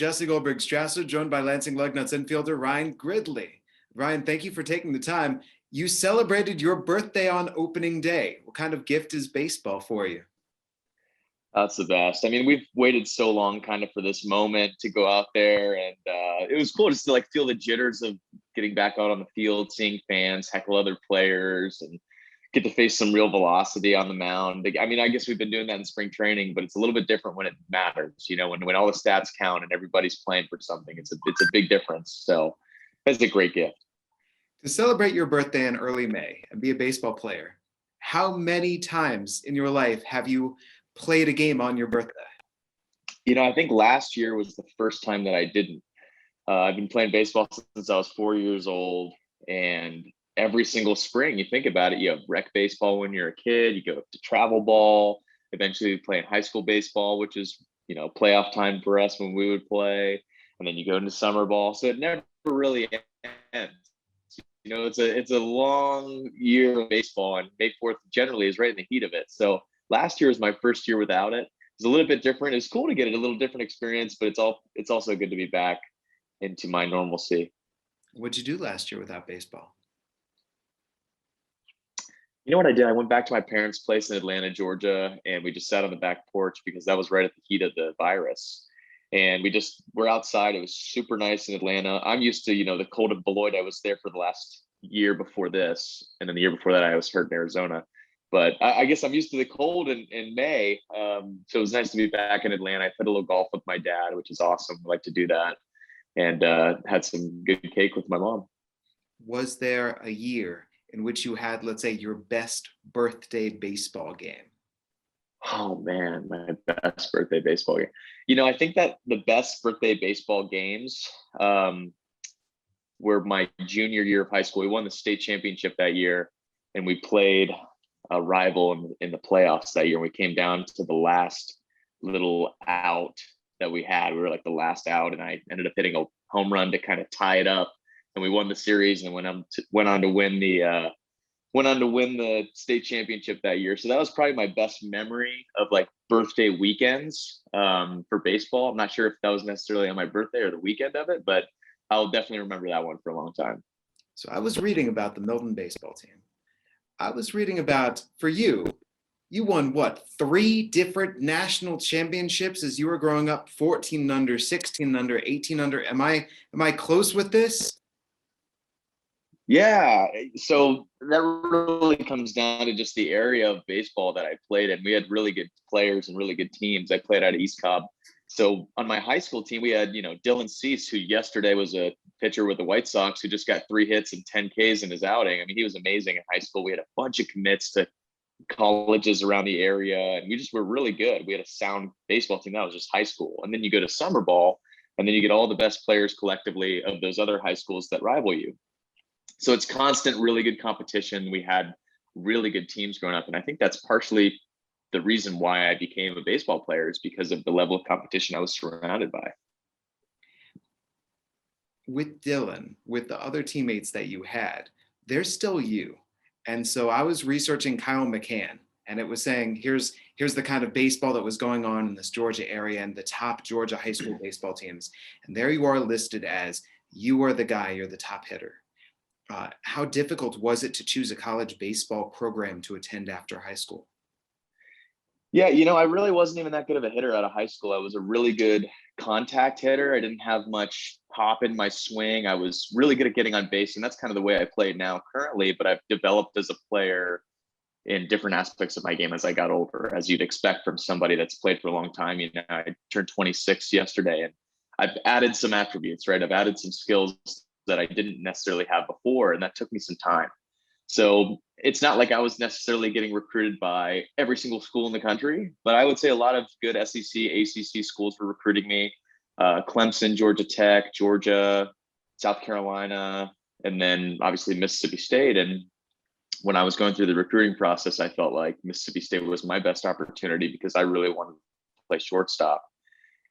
Jesse Goldberg-Strassler, joined by Lansing Lugnuts infielder Ryan Gridley. Ryan, thank you for taking the time. You celebrated your birthday on opening day. What kind of gift is baseball for you? That's the best. I mean, we've waited so long kind of for this moment to go out there. And it was cool just to like feel the jitters of getting back out on the field, seeing fans, heckle other players, and get to face some real velocity on the mound. I mean, I guess we've been doing that in spring training, but it's a little bit different when it matters, you know, when all the stats count and everybody's playing for something, it's a big difference. So that's a great gift. To celebrate your birthday in early May and be a baseball player, how many times in your life have you played a game on your birthday? You know, I think last year was the first time that I didn't. I've been playing baseball since I was 4 years old, and every single spring, you think about it, you have rec baseball when you're a kid, you go to travel ball, eventually playing high school baseball, which is, you know, playoff time for us when we would play, and then you go into summer ball. So it never really ends. You know, it's a long year of baseball, and May 4th generally is right in the heat of it. So last year was my first year without it. It's a little bit different. It's cool to get a little different experience, but it's also good to be back into my normalcy. What'd you do last year without baseball? You know what I did? I went back to my parents' place in Atlanta, Georgia, and we just sat on the back porch because that was right at the heat of the virus. And we're outside. It was super nice in Atlanta. I'm used to, you know, the cold of Beloit. I was there for the last year before this. And then the year before that, I was hurt in Arizona. But I guess I'm used to the cold in May. So it was nice to be back in Atlanta. I played a little golf with my dad, which is awesome. I like to do that. And had some good cake with my mom. Was there a year in which you had, let's say, your best birthday baseball game? Oh man, my best birthday baseball game. You know, I think that the best birthday baseball games were my junior year of high school. We won the state championship that year, and we played a rival in the playoffs that year. We came down to the last little out that we had. We were like the last out, and I ended up hitting a home run to kind of tie it up, and we won the series and went on to win the state championship that year. So that was probably my best memory of like birthday weekends for baseball. I'm not sure if that was necessarily on my birthday or the weekend of it, but I'll definitely remember that one for a long time. So I was reading about the Milton baseball team. I was reading about, for you won what, 3 different national championships as you were growing up, 14 under, 16 under, 18 under. Am I close with this? Yeah, so that really comes down to just the area of baseball that I played in. We had really good players and really good teams. I played out of East Cobb. So on my high school team, we had, you know, Dylan Cease, who yesterday was a pitcher with the White Sox, who just got 3 hits and 10 Ks in his outing. I mean, he was amazing in high school. We had a bunch of commits to colleges around the area, and we just were really good. We had a sound baseball team. That was just high school. And then you go to summer ball, and then you get all the best players collectively of those other high schools that rival you. So it's constant, really good competition. We had really good teams growing up. And I think that's partially the reason why I became a baseball player, is because of the level of competition I was surrounded by. With Dylan, with the other teammates that you had, they're still you. And so I was researching Kyle McCann, and it was saying, here's the kind of baseball that was going on in this Georgia area and the top Georgia high school baseball teams. And there you are listed as, you are the guy, you're the top hitter. How difficult was it to choose a college baseball program to attend after high school? Yeah, you know, I really wasn't even that good of a hitter out of high school. I was a really good contact hitter. I didn't have much pop in my swing. I was really good at getting on base, and that's kind of the way I play now currently, but I've developed as a player in different aspects of my game as I got older, as you'd expect from somebody that's played for a long time. You know, I turned 26 yesterday, and I've added some attributes, right? I've added some skills that I didn't necessarily have before, and that took me some time. So it's not like I was necessarily getting recruited by every single school in the country, but I would say a lot of good SEC, ACC schools were recruiting me. Clemson, Georgia Tech, Georgia, South Carolina, and then obviously Mississippi State. And when I was going through the recruiting process, I felt like Mississippi State was my best opportunity because I really wanted to play shortstop.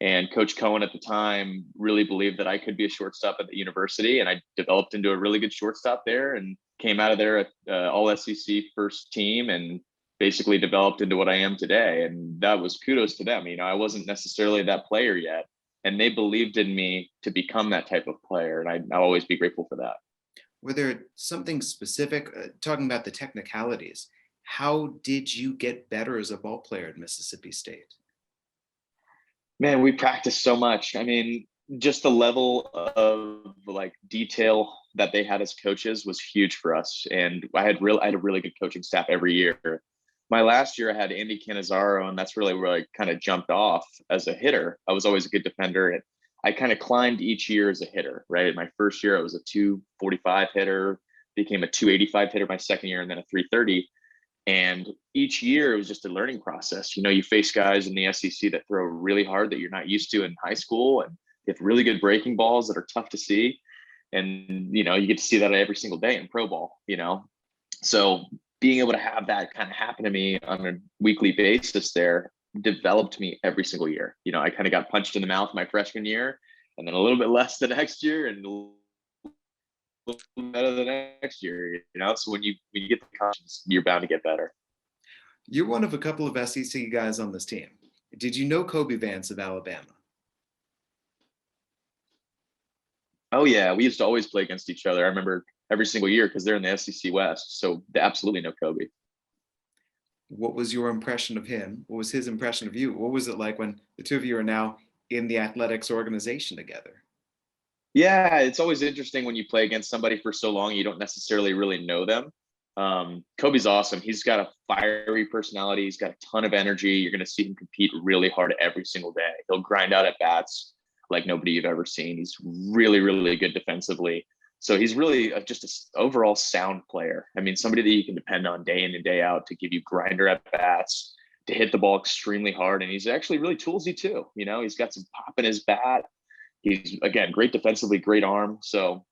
And Coach Cohen at the time really believed that I could be a shortstop at the university. And I developed into a really good shortstop there and came out of there at all SEC first team and basically developed into what I am today. And that was kudos to them. You know, I wasn't necessarily that player yet, and they believed in me to become that type of player. And I'll always be grateful for that. Were there something specific, talking about the technicalities, how did you get better as a ball player at Mississippi State? Man, we practiced so much. I mean, just the level of like detail that they had as coaches was huge for us. And I had a really good coaching staff every year. My last year I had Andy Cannizzaro, and that's really where I kind of jumped off as a hitter. I was always a good defender, and I kind of climbed each year as a hitter, right? My first year I was a 245 hitter, became a 285 hitter my second year, and then a 330. And each year it was just a learning process. You know, you face guys in the SEC that throw really hard that you're not used to in high school, and they have really good breaking balls that are tough to see. And, you know, you get to see that every single day in pro ball, you know. So being able to have that kind of happen to me on a weekly basis there developed me every single year. You know, I kind of got punched in the mouth my freshman year, and then a little bit less the next year, and a little better the next year, you know. So when you get the confidence, you're bound to get better. You're one of a couple of SEC guys on this team. Did you know Kobe Vance of Alabama? Oh yeah, we used to always play against each other. I remember every single year because they're in the SEC West, so they absolutely know Kobe. What was your impression of him? What was his impression of you? What was it like when the two of you are now in the athletics organization together? Yeah, it's always interesting when you play against somebody for so long, you don't necessarily really know them. Kobe's awesome. He's got a fiery personality. He's got a ton of energy. You're going to see him compete really hard every single day. He'll grind out at bats like nobody you've ever seen. He's really, really good defensively. So he's really just an overall sound player. I mean, somebody that you can depend on day in and day out to give you grinder at bats, to hit the ball extremely hard. And he's actually really toolsy too. You know, he's got some pop in his bat. He's, again, great defensively, great arm. So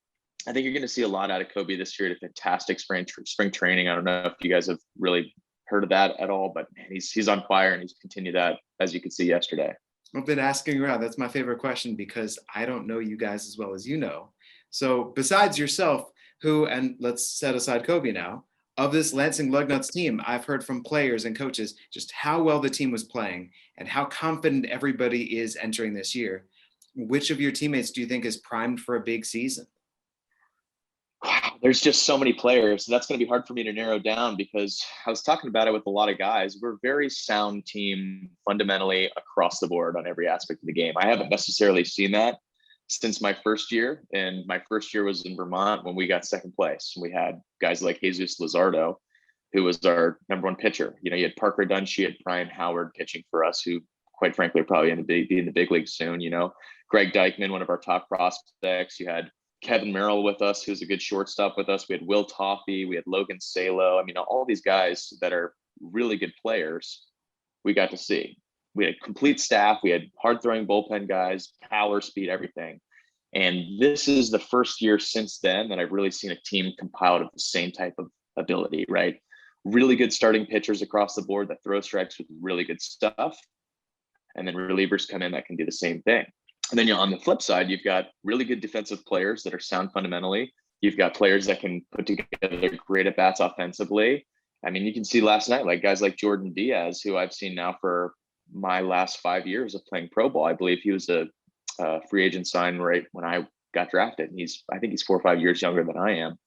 I think you're going to see a lot out of Kobe this year at a fantastic spring training. I don't know if you guys have really heard of that at all, but man, he's on fire, and he's continued that, as you could see yesterday. I've been asking around. That's my favorite question because I don't know you guys as well as you know. So besides yourself, who, and let's set aside Kobe now, of this Lansing Lugnuts team, I've heard from players and coaches just how well the team was playing and how confident everybody is entering this year. Which of your teammates do you think is primed for a big season? Wow, there's just so many players. That's going to be hard for me to narrow down because I was talking about it with a lot of guys. We're a very sound team fundamentally across the board on every aspect of the game. I haven't necessarily seen that since my first year. And my first year was in Vermont when we got second place. We had guys like Jesus Luzardo, who was our number one pitcher. You know, you had Parker Dunshee, you had Brian Howard pitching for us, who quite frankly are probably going to be in the big league soon. You know, Greg Dykman, one of our top prospects. You had Kevin Merrill with us, who's a good shortstop with us. We had Will Toffey, we had Logan Salo. I mean, all these guys that are really good players, we got to see. We had a complete staff. We had hard throwing bullpen guys, power, speed, everything. And this is the first year since then that I've really seen a team compiled of the same type of ability, right? Really good starting pitchers across the board that throw strikes with really good stuff. And then relievers come in that can do the same thing. And then, you know, on the flip side, you've got really good defensive players that are sound fundamentally. You've got players that can put together great at bats offensively. I mean, you can see last night, like guys like Jordan Diaz, who I've seen now for my last 5 years of playing pro ball. I believe he was a free agent sign right when I got drafted. I think he's 4 or 5 years younger than I am.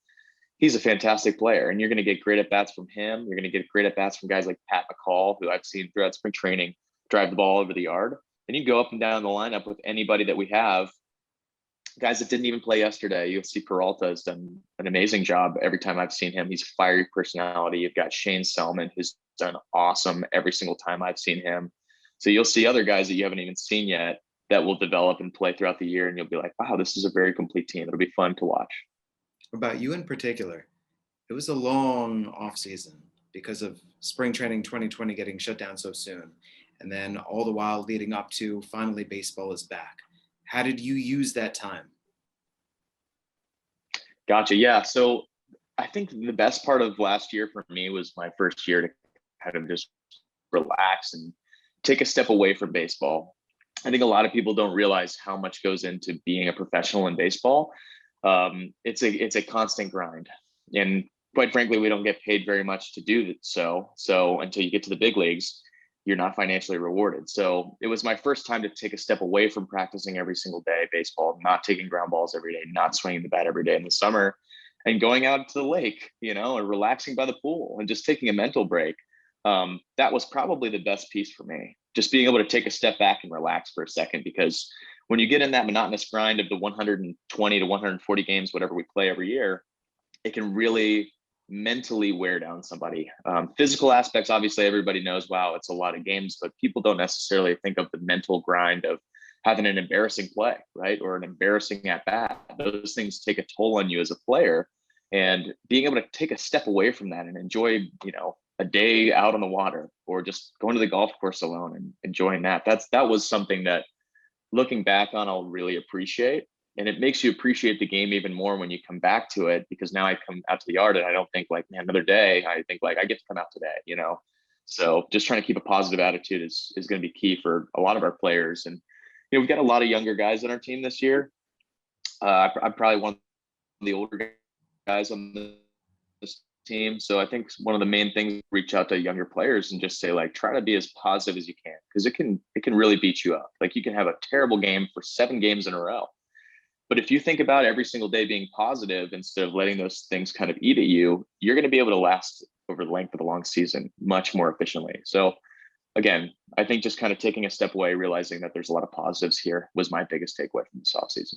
He's a fantastic player, and you're going to get great at bats from him. You're going to get great at bats from guys like Pat McCall, who I've seen throughout spring training drive the ball over the yard. And you go up and down the lineup with anybody that we have, guys that didn't even play yesterday. You'll see Peralta has done an amazing job every time I've seen him. He's a fiery personality. You've got Shane Selman, who's done awesome every single time I've seen him. So you'll see other guys that you haven't even seen yet that will develop and play throughout the year. And you'll be like, wow, this is a very complete team. It'll be fun to watch. About you in particular, it was a long off season because of spring training 2020 getting shut down so soon. And then all the while leading up to finally baseball is back. How did you use that time? Gotcha. Yeah. So I think the best part of last year for me was my first year to kind of just relax and take a step away from baseball. I think a lot of people don't realize how much goes into being a professional in baseball. It's a constant grind. And quite frankly, we don't get paid very much to do that. So until you get to the big leagues, you're not financially rewarded. So it was my first time to take a step away from practicing every single day baseball, not taking ground balls every day, not swinging the bat every day in the summer, and going out to the lake, and relaxing by the pool and just taking a mental break. That was probably the best piece for me, just being able to take a step back and relax for a second, because when you get in that monotonous grind of the 120 to 140 games, whatever we play every year, it can really mentally wear down somebody. Physical aspects, obviously everybody knows, wow, it's a lot of games, but people don't necessarily think of the mental grind of having an embarrassing play, right? Or an embarrassing at bat. Those things take a toll on you as a player, and being able to take a step away from that and enjoy, a day out on the water, or just going to the golf course alone and enjoying that. That was something that, looking back on, I'll really appreciate. And it makes you appreciate the game even more when you come back to it, because now I come out to the yard and I don't think like, man, another day. I think like, I get to come out today. So just trying to keep a positive attitude is going to be key for a lot of our players. And we've got a lot of younger guys on our team this year. I'm probably one of the older guys on this team. So I think one of the main things, reach out to younger players and just say, like, try to be as positive as you can, because it can really beat you up. Like, you can have a terrible game for 7 games in a row, but if you think about every single day being positive instead of letting those things kind of eat at you, you're going to be able to last over the length of a long season much more efficiently. So again, I think just kind of taking a step away, realizing that there's a lot of positives here, was my biggest takeaway from this offseason.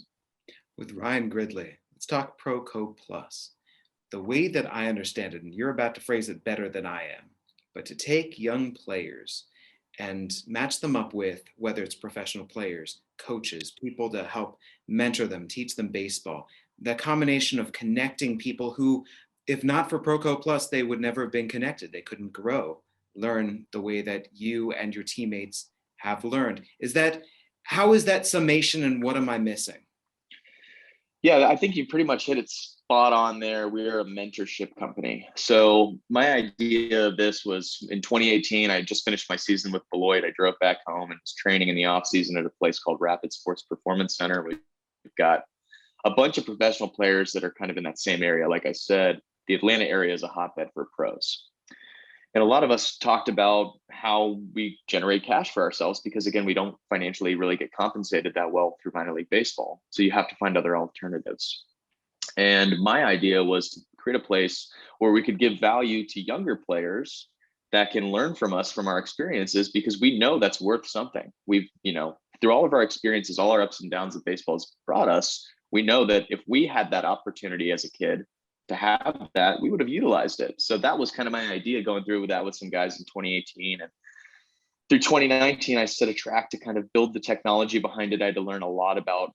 With Ryan Gridley, let's talk ProCo Plus. The way that I understand it, and you're about to phrase it better than I am, but to take young players and match them up with, whether it's professional players, coaches, people to help mentor them, teach them baseball, that combination of connecting people who, if not for ProCo Plus, they would never have been connected. They couldn't grow, learn the way that you and your teammates have learned. How is that summation, and what am I missing? Yeah, I think you pretty much hit it spot on there. We're a mentorship company. So my idea of this was in 2018. I just finished my season with Beloit. I drove back home and was training in the off season at a place called Rapid Sports Performance Center. We've got a bunch of professional players that are kind of in that same area. Like I said, the Atlanta area is a hotbed for pros. And a lot of us talked about how we generate cash for ourselves, because again, we don't financially really get compensated that well through minor league baseball. So you have to find other alternatives. And my idea was to create a place where we could give value to younger players that can learn from us, from our experiences, because we know that's worth something. We've, through all of our experiences, all our ups and downs that baseball has brought us, we know that if we had that opportunity as a kid to have that, we would have utilized it. So that was kind of my idea, going through with that with some guys in 2018. And through 2019, I set a track to kind of build the technology behind it. I had to learn a lot about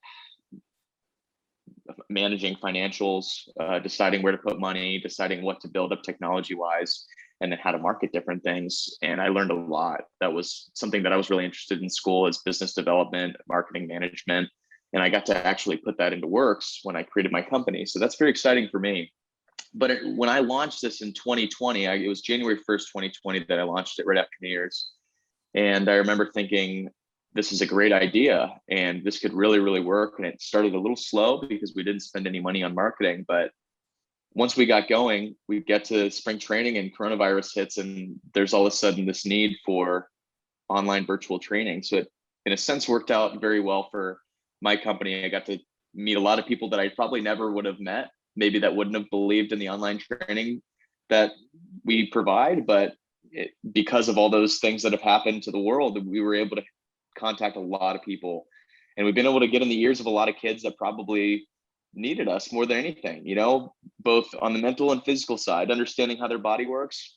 managing financials, deciding where to put money, deciding what to build up technology wise, and then how to market different things. And I learned a lot. That was something that I was really interested in school, is business development, marketing management. And I got to actually put that into works when I created my company. So that's very exciting for me. But when I launched this in 2020, it was January 1st, 2020 that I launched it, right after New Year's. And I remember thinking, this is a great idea and this could really, really work. And it started a little slow because we didn't spend any money on marketing. But once we got going, we get to spring training and coronavirus hits, and there's all of a sudden this need for online virtual training. So it, in a sense, worked out very well for my company. I got to meet a lot of people that I probably never would have met, maybe that wouldn't have believed in the online training that we provide. But because of all those things that have happened to the world, we were able to contact a lot of people. And we've been able to get in the ears of a lot of kids that probably needed us more than anything, both on the mental and physical side, understanding how their body works,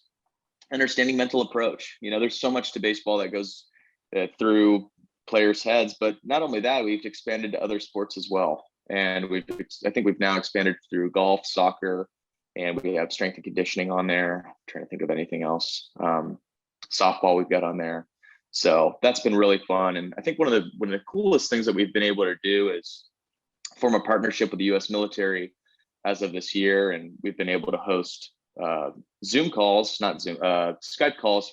understanding mental approach. There's so much to baseball that goes through players' heads, but not only that, we've expanded to other sports as well. And I think we've now expanded through golf, soccer, and we have strength and conditioning on there. I'm trying to think of anything else. Softball we've got on there. So that's been really fun. And I think one of the coolest things that we've been able to do is form a partnership with the U.S. military as of this year. And we've been able to host Skype calls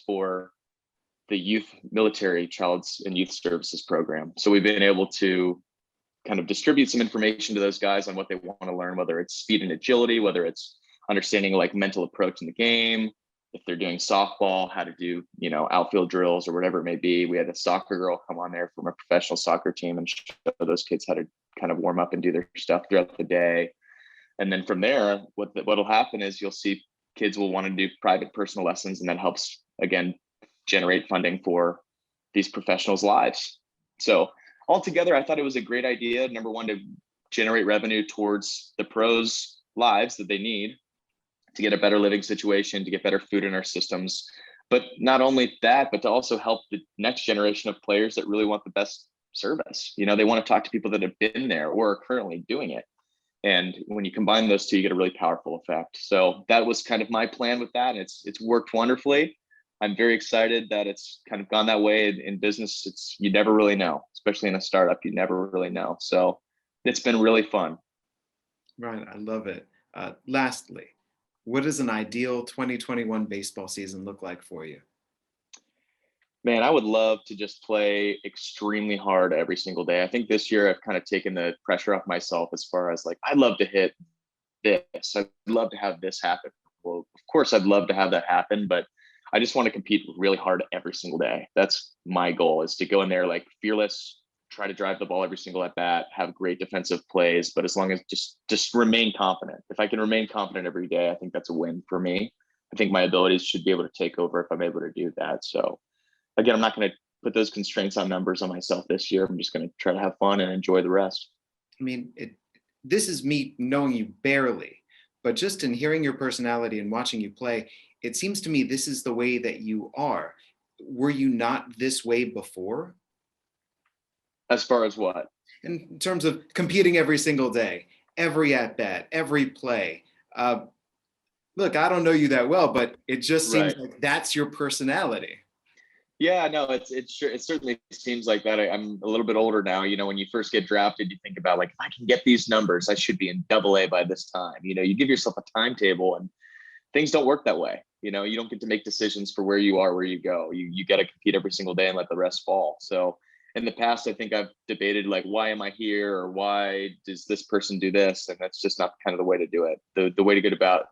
for the youth military child's and youth services program. So we've been able to kind of distribute some information to those guys on what they want to learn, whether it's speed and agility, whether it's understanding like mental approach in the game, if they're doing softball, how to do, outfield drills or whatever it may be. We had a soccer girl come on there from a professional soccer team and show those kids how to kind of warm up and do their stuff throughout the day. And then from there, what'll happen is you'll see kids will want to do private personal lessons, and that helps, again, generate funding for these professionals' lives. So altogether, I thought it was a great idea. Number one, to generate revenue towards the pros' lives that they need to get a better living situation, to get better food in our systems. But not only that, but to also help the next generation of players that really want the best service. They want to talk to people that have been there or are currently doing it. And when you combine those two, you get a really powerful effect. So that was kind of my plan with that. And it's worked wonderfully. I'm very excited that it's kind of gone that way in business. You never really know, especially in a startup, you never really know. So it's been really fun. Right. I love it. Lastly, what does an ideal 2021 baseball season look like for you? Man, I would love to just play extremely hard every single day. I think this year I've kind of taken the pressure off myself as far as like, I'd love to hit this. I'd love to have this happen. Well, of course, I'd love to have that happen, but I just want to compete really hard every single day. That's my goal, is to go in there like fearless, try to drive the ball every single at bat, have great defensive plays, but as long as just remain confident. If I can remain confident every day, I think that's a win for me. I think my abilities should be able to take over if I'm able to do that. So again, I'm not going to put those constraints on numbers on myself this year. I'm just going to try to have fun and enjoy the rest. I mean, this is me knowing you barely, but just in hearing your personality and watching you play, it seems to me this is the way that you are. Were you not this way before? As far as what? In terms of competing every single day, every at bat, every play. Look, I don't know you that well, but it just seems like that's your personality. Yeah, no, it certainly seems like that. I'm a little bit older now. When you first get drafted, you think about like, if I can get these numbers, I should be in AA by this time. You give yourself a timetable, and things don't work that way. You don't get to make decisions for where you are, where you go. You got to compete every single day and let the rest fall. So in the past, I think I've debated like, why am I here, or why does this person do this? And that's just not kind of the way to do it. The way to get about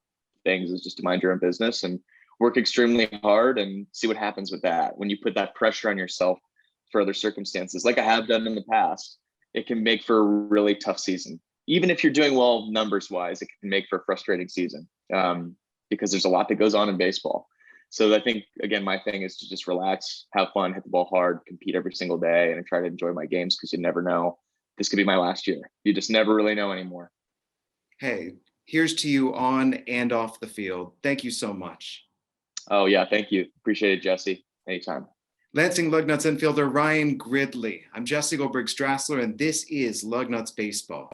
things is just to mind your own business and work extremely hard and see what happens with that. When you put that pressure on yourself for other circumstances, like I have done in the past, it can make for a really tough season. Even if you're doing well numbers wise, it can make for a frustrating season because there's a lot that goes on in baseball. So I think, again, my thing is to just relax, have fun, hit the ball hard, compete every single day, and try to enjoy my games, because you never know. This could be my last year. You just never really know anymore. Hey, here's to you on and off the field. Thank you so much. Oh, yeah. Thank you. Appreciate it, Jesse. Anytime. Lansing Lugnuts infielder Ryan Gridley. I'm Jesse Goldberg-Strassler, and this is Lugnuts Baseball.